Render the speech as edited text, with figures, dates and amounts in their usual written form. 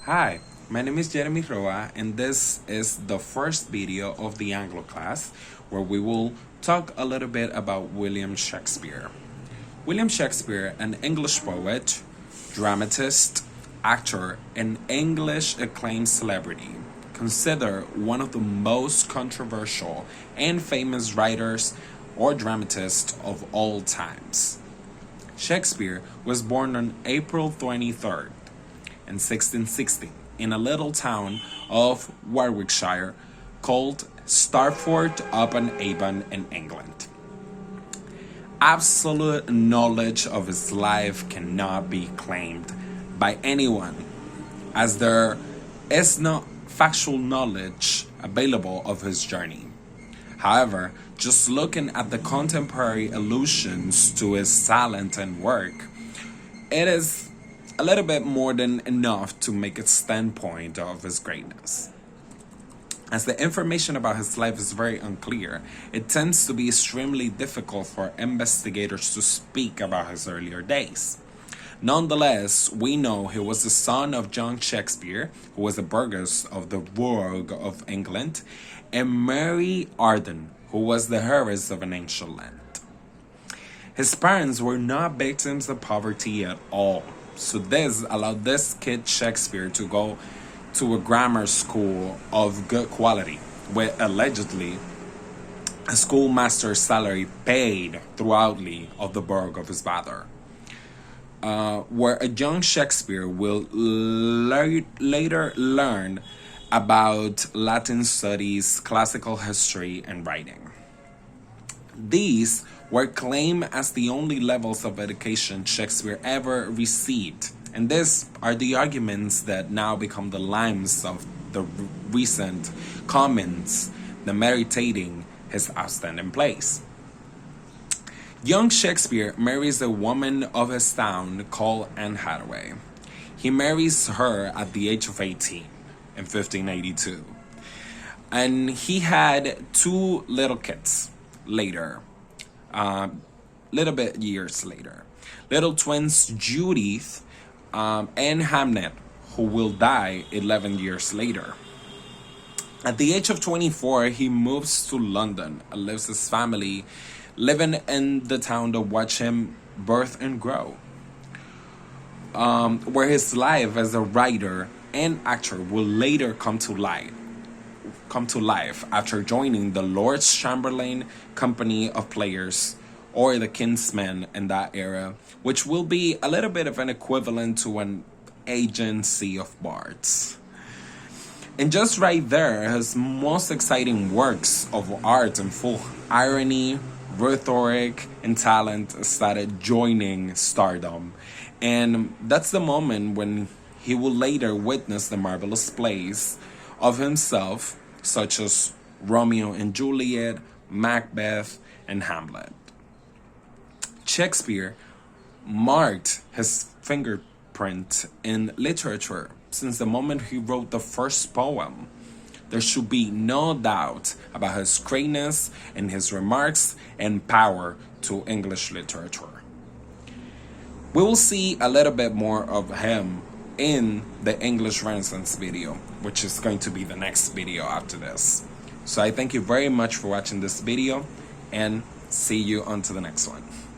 Hi, my name is Jeremy Roa, and this is the first video of the Angloclass, where we will talk a little bit about William Shakespeare. William Shakespeare, an English poet, dramatist, actor, and English acclaimed celebrity, considered one of the most controversial and famous writers or dramatists of all times. Shakespeare was born on April 23rd in 1660 in a little town of Warwickshire called Stratford-upon-Avon in England. Absolute knowledge of his life cannot be claimed by anyone, as there is no factual knowledge available of his journey. However, just looking at the contemporary allusions to his talent and work, it is a little bit more than enough to make a standpoint of his greatness. As the information about his life is very unclear, it tends to be extremely difficult for investigators to speak about his earlier days. Nonetheless, we know he was the son of John Shakespeare, who was a burgess of the Borough of England, and Mary Arden, who was the heiress of an ancient land. His parents were not victims of poverty at all, so this allowed this kid Shakespeare to go to a grammar school of good quality, with allegedly a schoolmaster's salary paid throughoutly of the borough of his father. Where a young Shakespeare will later learn about Latin studies, classical history, and writing. These were claimed as the only levels of education Shakespeare ever received, and these are the arguments that now become the limes of the recent comments demeritating his outstanding place. Young Shakespeare marries a woman of his town called Anne Hathaway. He marries her at the age of 18 in 1582. And he had two little kids later, little bit years later. Little twins Judith and Hamnet, who will die 11 years later. At the age of 24, he moves to London and leaves his family living in the town to watch him birth and grow, where his life as a writer and actor will later come to life after joining the Lord Chamberlain Company of Players, or the Kinsmen in that era, which will be a little bit of an equivalent to an agency of bards. And just right there, his most exciting works of art and full irony, rhetoric, and talent started joining stardom. And that's the moment when he will later witness the marvelous plays of himself, such as Romeo and Juliet, Macbeth, and Hamlet. Shakespeare marked his fingerprint in literature since the moment he wrote the first poem. There should be no doubt about his greatness and his remarks and power to English literature. We will see a little bit more of him in the English Renaissance video, which is going to be the next video after this. So I thank you very much for watching this video, and see you on to the next one.